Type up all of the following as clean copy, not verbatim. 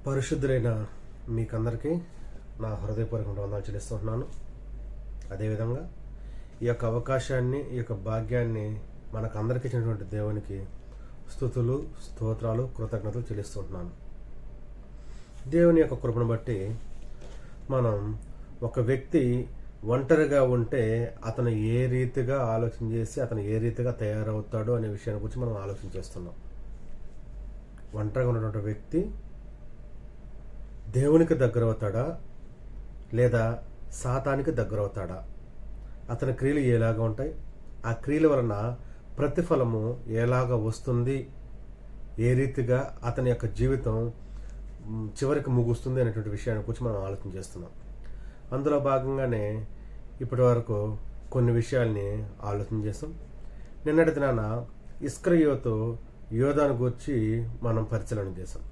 పరిశుద్ధులైన మీకందరికీ నా హృదయపూర్వక వందనాలు చెల్లిస్తున్నాను. అదేవిధంగా ఈ యొక్క అవకాశాన్ని, ఈ యొక్క భాగ్యాన్ని మనకు అందరికీ ఇచ్చినటువంటి దేవునికి స్తుతులు, స్తోత్రాలు, కృతజ్ఞతలు చెల్లిస్తుంటున్నాను. దేవుని యొక్క కృపను బట్టి మనం ఒక వ్యక్తి ఒంటరిగా ఉంటే అతను ఏ రీతిగా ఆలోచన చేసి అతను ఏ రీతిగా తయారవుతాడో అనే విషయాన్ని గురించి మనం ఆలోచన చేస్తున్నాం. ఒంటరిగా ఉన్నటువంటి వ్యక్తి దేవునికి దగ్గర అవుతాడా లేదా సాతానికి దగ్గర అవుతాడా? అతని క్రియలు ఎలాగా ఉంటాయి? ఆ క్రియల వలన ప్రతిఫలము ఎలాగా వస్తుంది? ఏ రీతిగా అతని యొక్క జీవితం చివరికి ముగుస్తుంది అనేటువంటి విషయాన్ని గురించి మనం ఆలోచన చేస్తున్నాం. అందులో భాగంగానే ఇప్పటి వరకు కొన్ని విషయాల్ని ఆలోచన చేస్తాం. నిన్నటి దినాన ఇస్కరియోతు యోధాను గురించి మనం పరిశీలన చేసాం.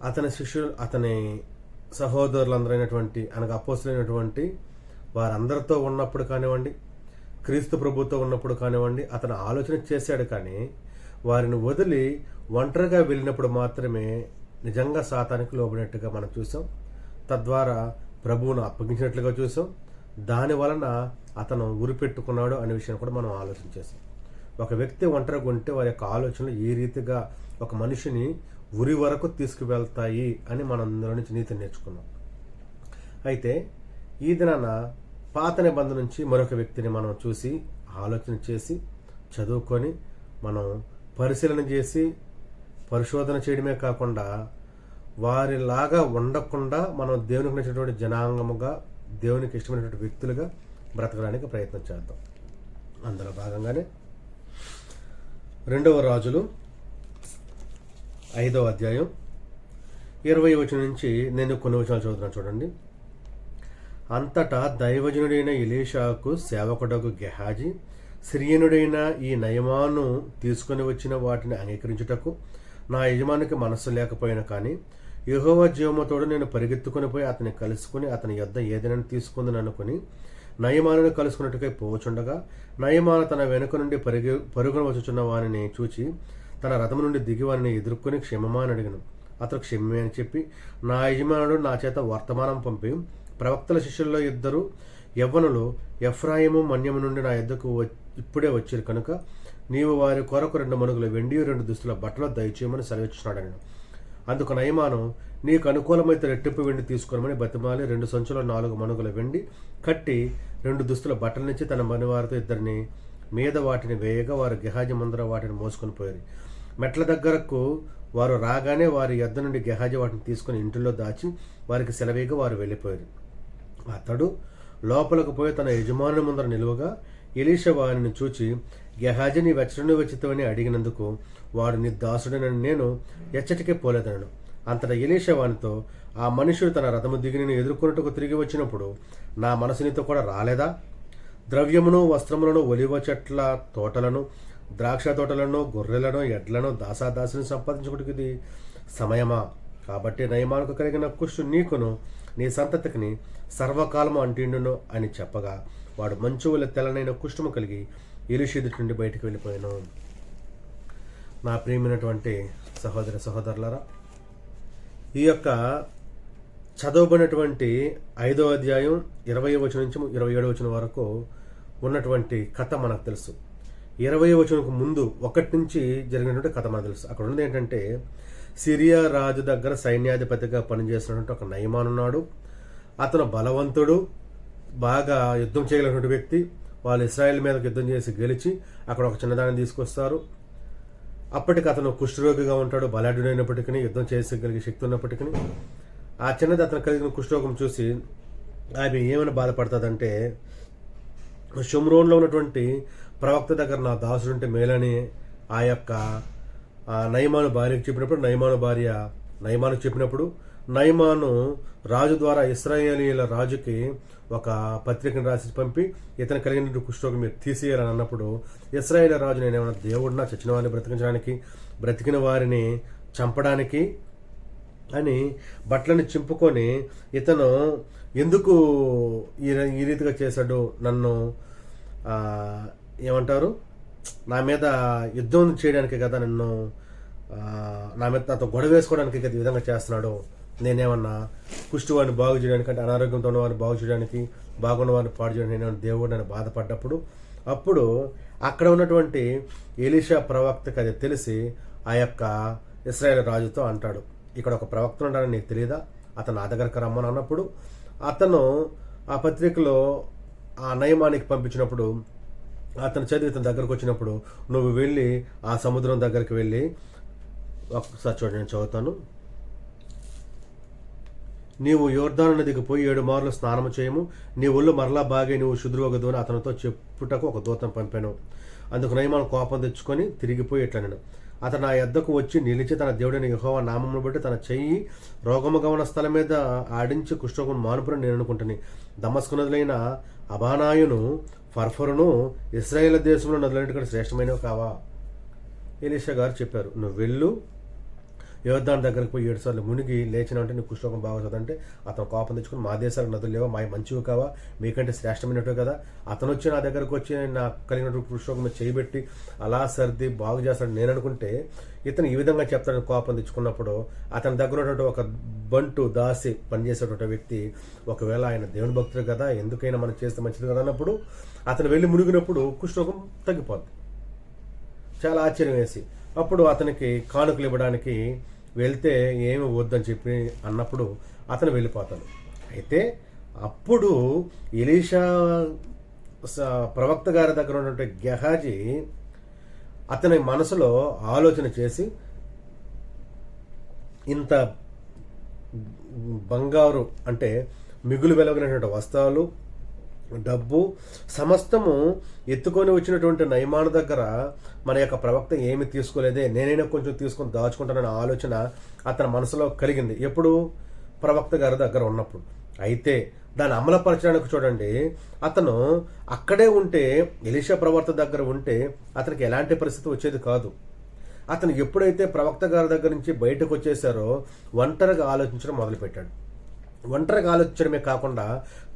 అతని శిష్యులు, అతని సహోదరులందరైనటువంటి అనగా అపోస్తులైనటువంటి వారందరితో ఉన్నప్పుడు కానివ్వండి, క్రీస్తు ప్రభుతో ఉన్నప్పుడు కానివ్వండి, అతను ఆలోచన చేశాడు. కానీ వారిని వదిలి ఒంటరిగా వెళ్ళినప్పుడు మాత్రమే నిజంగా సాతానికి లోబడినట్టుగా మనం చూసాం. తద్వారా ప్రభువును అప్పగించినట్లుగా చూసాం. దాని వలన అతను ఉరిపెట్టుకున్నాడు అనే విషయాన్ని కూడా మనం ఆలోచన చేసాం. ఒక వ్యక్తి ఒంటరిగా ఉంటే వారి యొక్క ఆలోచనలు ఏ రీతిగా ఒక మనిషిని ఉరి వరకు తీసుకువెళ్తాయి అని మనం అందులో నుంచి నీతిని నేర్చుకున్నాం. అయితే ఈ దినాన పాత నిబంధన నుంచి మరొక వ్యక్తిని మనం చూసి ఆలోచన చేసి చదువుకొని మనం పరిశీలన చేసి పరిశోధన చేయడమే కాకుండా వారిలాగా ఉండకుండా మనం దేవునికి నచ్చినటువంటి జనాంగముగా, దేవునికి ఇష్టమైనటువంటి వ్యక్తులుగా బ్రతకడానికి ప్రయత్నం చేద్దాం. అందులో భాగంగానే 2వ రాజులు 5వ అధ్యాయం 20వ వచనం నుంచి నేను కొన్ని వచనాలు చదువుతున్నాను, చూడండి. అంతటా దైవజనుడైన ఎలీషాకు సేవకుడకు గెహాజీ సిరియనుడైన ఈ నయమాను తీసుకుని వచ్చిన వాటిని అంగీకరించుటకు నా యజమానికి మనస్సు లేకపోయినా కానీ యెహోవా జీవముతోడు నేను పరిగెత్తుకుని పోయి అతన్ని కలుసుకుని అతని యొద్ద ఏదైనా తీసుకుందని అనుకుని నయమానుని కలుసుకున్నట్టుకై పోవచుండగా నయమాను తన వెనుక నుండి పరుగున వచ్చుచున్న వారిని చూచి తన రథము నుండి దిగి వారిని ఎదుర్కొని క్షమమా అని అడిగను. అతను క్షమే అని చెప్పి, నా యజమానుడు నా చేత వర్తమానం పంపి ప్రవక్తల శిష్యుల్లో 2 యవ్వనులు ఎఫ్రాయిము మన్యము నుండి నా యొద్దకు ఇప్పుడే వచ్చారు కనుక నీవు వారి కొరకు 2 మణుగుల వెండి 2 దుస్తుల బట్టలు దయచేయమని సెలవిచ్చున్నాడని. అందుకు నయమాను, నీకు అనుకూలమైతే రెట్టింపు వెండి తీసుకోమని బతిమాలి 2 సంచుల 4 మణుగుల వెండి కట్టి 2 దుస్తుల బట్టలనిచ్చి తన మనివారితో 2 మీద వాటిని వేయగా వారు గెహాజీ ముందర వాటిని మోసుకొని పోయారు. మెట్ల దగ్గరకు వారు రాగానే వారి యొద్ద నుండి గెహాజీ వాటిని తీసుకుని ఇంటిలో దాచి వారికి సెలవేగా వారు వెళ్ళిపోయారు. అతడు లోపలకు పోయి తన యజమానుని ముందర నిలువగా ఎలీషా వారిని చూచి, గెహాజీ నీ వెచ్చని వచ్చితవని అడిగినందుకు వాడు నీ దాసుడనని నేను ఎచ్చటికే పోలేదనను. అంతటా ఎలీషా వానితో, ఆ మనుషుడు తన రథము దిగి నేను ఎదుర్కొన్నట్టుకు తిరిగి వచ్చినప్పుడు నా మనసు నీతో కూడా రాలేదా? ద్రవ్యమును, వస్త్రములను, ఒలివ చెట్ల తోటలను, ద్రాక్ష తోటలను, గొర్రెలను, ఎడ్లను, దాసాదాసిని సంపాదించుకుంటూ ఇది సమయమా? కాబట్టి నయమానుకు కలిగిన కుష్టు నీకును నీ సంతతికిని సర్వకాలము అంటిండును అని చెప్పగా వాడు మంచు వల్ల తెల్లనైన కుష్ఠము కలిగి ఎలీషా ఎదుటి నుండి బయటకు వెళ్ళిపోయాను. నా ప్రియమైనటువంటి సహోదర సహోదరులారా, ఈ యొక్క చదవబడినటువంటి 5వ అధ్యాయం 20వ వచనం నుంచి 27వ వచనం వరకు ఉన్నటువంటి కథ మనకు తెలుసు. 20వ వచనంకు ముందు 1 నుంచి జరిగినటువంటి కథ మనకు తెలుసు. అక్కడ ఉన్నది ఏంటంటే, సిరియా రాజు దగ్గర సైన్యాధిపతిగా పనిచేసినటువంటి ఒక నయమాను ఉన్నాడు. అతను బలవంతుడు, బాగా యుద్ధం చేయగలిగినటువంటి వ్యక్తి. వాళ్ళు ఇశ్రాయేల్ మీదకి యుద్ధం చేసి గెలిచి అక్కడ ఒక చిన్నదాన్ని తీసుకొస్తారు. అప్పటికి అతను కుష్ఠరోగిగా ఉంటాడు. బలాఢ్యుడైనప్పటికీ, యుద్ధం చేసగలిగే శక్తి ఉన్నప్పటికీ ఆ చిన్నది అతను కలిగిన కుష్ఠరోగం చూసి ఆమె ఏమైనా బాధపడుతుందంటే, షుమ్రోన్లో ఉన్నటువంటి ప్రవక్త దగ్గర నా దాసుడుంటే మేలని ఆ యొక్క నయమాను భార్యకు చెప్పినప్పుడు, నయమాను భార్య నయమాను చెప్పినప్పుడు, నయమాను రాజు ద్వారా ఇశ్రాయేలీల రాజుకి ఒక పత్రికను రాసి పంపి ఇతను కలిగిన కుష్ఠరోగం మీరు తీసేయాలని అన్నప్పుడు, ఇశ్రాయేల్ రాజు నేనేమన్నా దేవుడినా చచ్చిన వారిని బ్రతికించడానికి, బ్రతికిన వారిని చంపడానికి అని బట్టలను చింపుకొని ఇతను ఎందుకు ఈ రీతిగా చేశాడు, నన్ను ఏమంటారు, నా మీద యుద్ధం చేయడానికి కదా నన్ను నా మీద నాతో గొడవ వేసుకోవడానికి ఈ విధంగా చేస్తున్నాడు, నేనేమన్నా కుష్టివాడిని బాగు చేయడానికి అంటే అనారోగ్యంతో ఉన్నవాడిని బాగు చేయడానికి, బాగున్నవాడిని పాడు చేయడానికి నేను దేవుడు అని బాధపడ్డప్పుడు అప్పుడు అక్కడ ఉన్నటువంటి ఎలీషా ప్రవక్తకి అది తెలిసి ఆ యొక్క ఇశ్రాయేలు రాజుతో అంటాడు, ఇక్కడ ఒక ప్రవక్త ఉంటాడని నీకు తెలియదా, అతను నా దగ్గరకు రమ్మని అన్నప్పుడు అతను ఆ పత్రికలో ఆ నయమానికి పంపించినప్పుడు అతను చదివి ఇతని దగ్గరకు వచ్చినప్పుడు నువ్వు వెళ్ళి ఆ సముద్రం దగ్గరికి వెళ్ళి ఒకసారి చూడండి, నేను చదువుతాను. నీవు యోర్దాను నదికి పోయి 7 మార్లు స్నానము చేయము, నీ ఒళ్ళు మరలా బాగే నువ్వు శుద్రువగదు అని అతనితో చెప్పుటకు ఒక దూతను పంపాను. అందుకు నయమాను కోపం తెచ్చుకొని తిరిగిపోయి ఇట్లనెను, అతను నా యొద్దకు వచ్చి నిలిచి తన దేవుడైన యెహోవా నామమును బట్టి తన చెయ్యి రోగముగా ఉన్న స్థలం మీద ఆడించి కుష్ఠరోగం మానుపుని నేను అనుకుంటుని, దమస్కు నదులైన అబానాయును ఫర్ఫరును ఇశ్రాయేల్ దేశంలో నదులన్నిటికంటే శ్రేష్టమైనవి కావా. ఎలీషా గారు చెప్పారు, నువ్వు వెళ్ళు, యోర్దాను దగ్గరికి పోయి 7 సార్లు మునిగి లేచిన అంటే నీకు కుష్ఠరోగం బాగుంటుందంటే అతను కోపం తెచ్చుకుని మా దేశాలకు నదులు లేవా, మా మంచివి కావా, మీకంటే శ్రేష్టమైనట్టు కదా, అతను వచ్చి నా దగ్గరకు వచ్చి నాకు కలిగినటువంటి కుష్ఠరోగం మీద చేయబెట్టి అలా సర్ది బాగు చేస్తాడు నేను అనుకుంటే ఇతను ఈ విధంగా చెప్తాడని కోపం తెచ్చుకున్నప్పుడు అతని దగ్గర ఉన్నటువంటి ఒక బంటు దాసి పనిచేసేటువంటి వ్యక్తి ఒకవేళ ఆయన దేవుని భక్తుడు కదా, ఎందుకైనా మనం చేస్తే మంచిది కదా అన్నప్పుడు అతను వెళ్ళి మునిగినప్పుడు కుష్ఠరోగం తగ్గిపోద్ది. చాలా ఆశ్చర్యం వేసి అప్పుడు అతనికి కానుకలు ఇవ్వడానికి వెళ్తే ఏమి వద్దని చెప్పి అన్నప్పుడు అతను వెళ్ళిపోతాడు. అయితే అప్పుడు ఎలీషా ప్రవక్త గారి దగ్గర ఉన్నటువంటి గెహాజీ అతని మనసులో ఆలోచన చేసి ఇంత బంగారు అంటే మిగులు వెలగనటువంటి వస్త్రాలు, డబ్బు సమస్తము ఎత్తుకొని వచ్చినటువంటి నయమాను దగ్గర మన యొక్క ప్రవక్త ఏమి తీసుకోలేదే, నేనైనా కొంచెం తీసుకొని దాచుకుంటానన్న ఆలోచన అతని మనసులో కలిగింది ఎప్పుడు ప్రవక్త గారి దగ్గర ఉన్నప్పుడు. అయితే దాన్ని అమలుపరచడానికి చూడండి, అతను అక్కడే ఉంటే ఎలీషా ప్రవక్త దగ్గర ఉంటే అతనికి ఎలాంటి పరిస్థితి వచ్చేది కాదు. అతను ఎప్పుడైతే ప్రవక్త గారి దగ్గర నుంచి బయటకు వచ్చేసారో ఒంటరిగా ఆలోచించడం మొదలుపెట్టాడు. ఒంటరిగా ఆలోచించడమే కాకుండా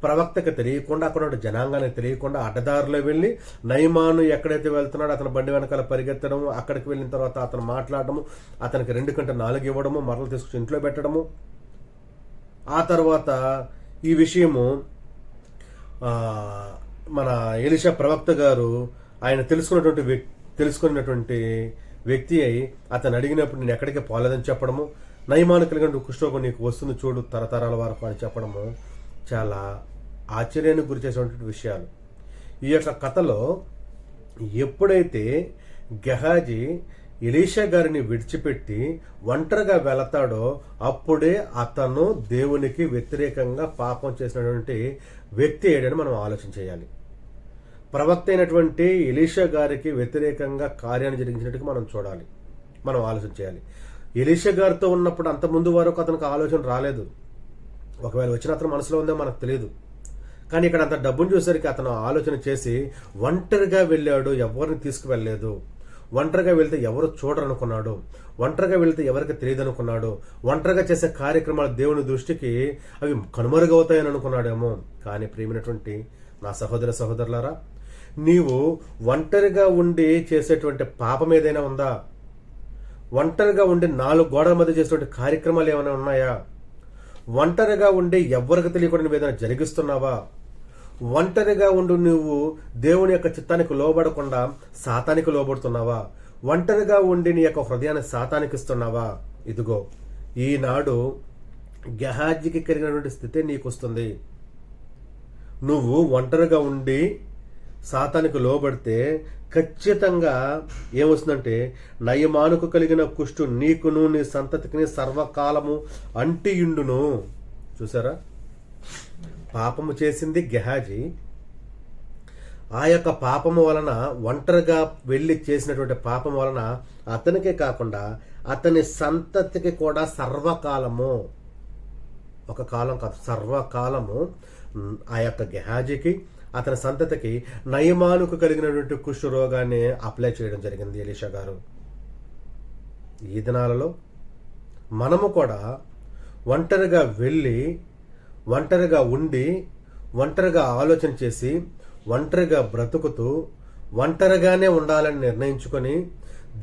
ప్రవక్తకి తెలియకుండా అక్కడ ఉన్న జనాంగానికి తెలియకుండా అడ్డదారిలో వెళ్ళి నయమాను ఎక్కడైతే వెళ్తున్నాడో అతని బండి వెనకాల పరిగెత్తడము, అక్కడికి వెళ్ళిన తర్వాత అతను మాట్లాడము, అతనికి 2 కంటే 4 ఇవ్వడము, మరలు తీసుకొచ్చి ఇంట్లో పెట్టడము. ఆ తర్వాత ఈ విషయము మన ఎలీషా ప్రవక్త గారు ఆయన తెలుసుకున్నటువంటి వ్యక్తి అయి అతను అడిగినప్పుడు నేను ఎక్కడికి పోలేదని చెప్పడము, నయమాను కలిగిన కుష్ఠరోగం నీకు వస్తుంది చూడు తరతరాల వరకు అని చెప్పడము చాలా ఆశ్చర్యానికి గురి చేసేటువంటి విషయాలు. ఈ యొక్క కథలో ఎప్పుడైతే గెహాజీ ఎలీషా గారిని విడిచిపెట్టి ఒంటరిగా వెళతాడో అప్పుడే అతను దేవునికి వ్యతిరేకంగా పాపం చేసినటువంటి వ్యక్తి ఏడని మనం ఆలోచన చేయాలి. ప్రవక్త అయినటువంటి ఎలీషా గారికి వ్యతిరేకంగా కార్యాన్ని జరిగించినట్టుగా మనం ఆలోచన చేయాలి. ఎలీషా గారితో ఉన్నప్పుడు అంత ముందు వరకు అతనికి ఆలోచన రాలేదు, ఒకవేళ వచ్చిన అతను మనసులో ఉందో మనకు తెలియదు. కానీ ఇక్కడ అంత డబ్బును చూసరికి అతను ఆలోచన చేసి ఒంటరిగా వెళ్ళాడు, ఎవరిని తీసుకువెళ్ళలేదు. ఒంటరిగా వెళ్తే ఎవరు చూడరనుకున్నాడు, ఒంటరిగా వెళ్తే ఎవరికి తెలియదు అనుకున్నాడు, ఒంటరిగా చేసే కార్యక్రమాలు దేవుని దృష్టికి అవి కనుమరుగవుతాయని అనుకున్నాడేమో. కానీ ప్రియమైనటువంటి నా సహోదరులారా, నీవు ఒంటరిగా ఉండి చేసేటువంటి పాపం ఏదైనా ఉందా? ఒంటరిగా ఉండి 4 గోడల మధ్య చేసేటువంటి కార్యక్రమాలు ఏమైనా ఉన్నాయా? ఒంటరిగా ఉండి ఎవరికి తెలియకుండా నువ్వు ఏదైనా జరిగిస్తున్నావా? ఒంటరిగా ఉండి నువ్వు దేవుని యొక్క చిత్తానికి లోబడకుండా సాతానికి లోబడుతున్నావా? ఒంటరిగా ఉండి నీ యొక్క హృదయాన్ని సాతానికి ఇస్తున్నావా? ఇదిగో ఈనాడు గెహాజీకి కలిగినటువంటి స్థితి నీకు వస్తుంది. నువ్వు ఒంటరిగా ఉండి సాతానికి లోబడితే ఖచ్చితంగా ఏమొస్తుందంటే నయమానుకు కలిగిన కుష్టు నీకును నీ సంతతికి సర్వకాలము అంటియుండును. చూసారా, పాపము చేసింది గెహాజీ. ఆ యొక్క పాపము వలన ఒంటరిగా వెళ్ళి చేసినటువంటి పాపం వలన అతనికే కాకుండా అతని సంతతికి కూడా సర్వకాలము, ఒక కాలం కాదు సర్వకాలము ఆ యొక్క గెహాజీకి అతని సంతతికి నయమానుకు కలిగినటువంటి కుష్ఠ రోగాన్ని అప్లై చేయడం జరిగింది ఎలీషా గారు. ఈ దినాలలో మనము కూడా ఒంటరిగా వెళ్ళి ఒంటరిగా ఉండి ఒంటరిగా ఆలోచన చేసి ఒంటరిగా బ్రతుకుతూ ఒంటరిగానే ఉండాలని నిర్ణయించుకొని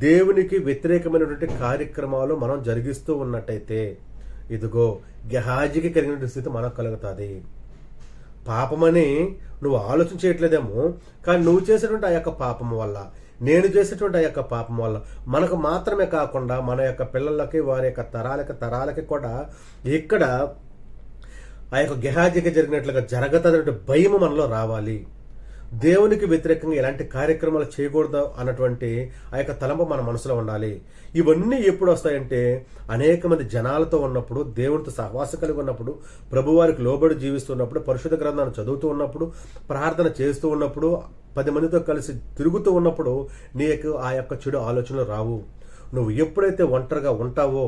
దేవునికి వ్యతిరేకమైనటువంటి కార్యక్రమాలు మనం జరిగిస్తూ ఉన్నట్టయితే ఇదిగో గెహాజీకి కలిగిన స్థితి మనకు కలుగుతుంది. పాపమని నువ్వు ఆలోచన చేయట్లేదేమో, కానీ నువ్వు చేసేటువంటి ఆ యొక్క పాపం వల్ల, నేను చేసేటువంటి ఆ యొక్క పాపం వల్ల మనకు మాత్రమే కాకుండా మన యొక్క పిల్లలకి, వారి యొక్క తరాలకి కూడా ఇక్కడ ఆ యొక్క గెహాజీకి జరిగినట్లుగా జరగదన్నటువంటి భయం మనలో రావాలి. దేవునికి వ్యతిరేకంగా ఎలాంటి కార్యక్రమాలు చేయకూడదు అన్నటువంటి ఆ యొక్క తలంపు మన మనసులో ఉండాలి. ఇవన్నీ ఎప్పుడు వస్తాయంటే అనేక మంది జనాలతో ఉన్నప్పుడు, దేవునితో సహవాసం కలిగి ఉన్నప్పుడు, ప్రభువారికి లోబడి జీవిస్తున్నప్పుడు, పరిశుద్ధ గ్రంథాన్ని చదువుతూ ఉన్నప్పుడు, ప్రార్థన చేస్తూ ఉన్నప్పుడు, 10 మందితో కలిసి తిరుగుతూ ఉన్నప్పుడు నీకు ఆ యొక్క చెడు ఆలోచనలు రావు. నువ్వు ఎప్పుడైతే ఒంటరిగా ఉంటావో,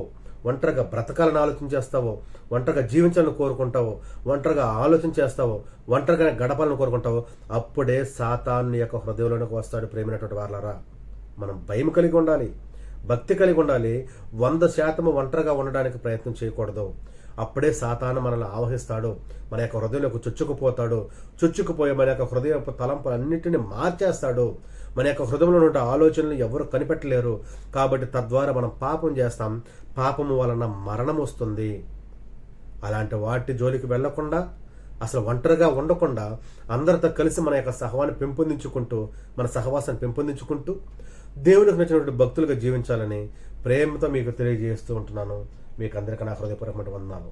ఒంటరిగా బ్రతకాలని ఆలోచన చేస్తావో, ఒంటరిగా జీవించాలని కోరుకుంటావో, ఒంటరిగా ఆలోచన చేస్తావో, ఒంటరిగా గడపాలని కోరుకుంటావో, అప్పుడే సాతాను యొక్క హృదయంలోనికి వస్తాడు. ప్రేమైనటువంటి వారలారా, మనం భయం కలిగి ఉండాలి, భక్తి కలిగి ఉండాలి. 100% ఒంటరిగా ఉండడానికి ప్రయత్నం చేయకూడదు. అప్పుడే సాతాను మనల్ని ఆవహిస్తాడు, మన యొక్క హృదయంలోకి చొచ్చుకుపోయి మన యొక్క హృదయ తలంపులన్నింటినీ మార్చేస్తాడు. మన యొక్క హృదయంలో ఉన్న ఆలోచనలు ఎవరు కనిపెట్టలేరు. కాబట్టి తద్వారా మనం పాపం చేస్తాం, పాపము వలన మరణం వస్తుంది. అలాంటి వాటి జోలికి వెళ్లకుండా, అసలు ఒంటరిగా ఉండకుండా, అందరితో కలిసి మన యొక్క మన సహవాసాన్ని పెంపొందించుకుంటూ దేవునికి నచ్చినటువంటి భక్తులుగా జీవించాలని ప్రేమతో మీకు తెలియజేస్తూ ఉంటున్నాను. మీకు అందరికీ నా హృదయపూర్వకమైన వందనాలు.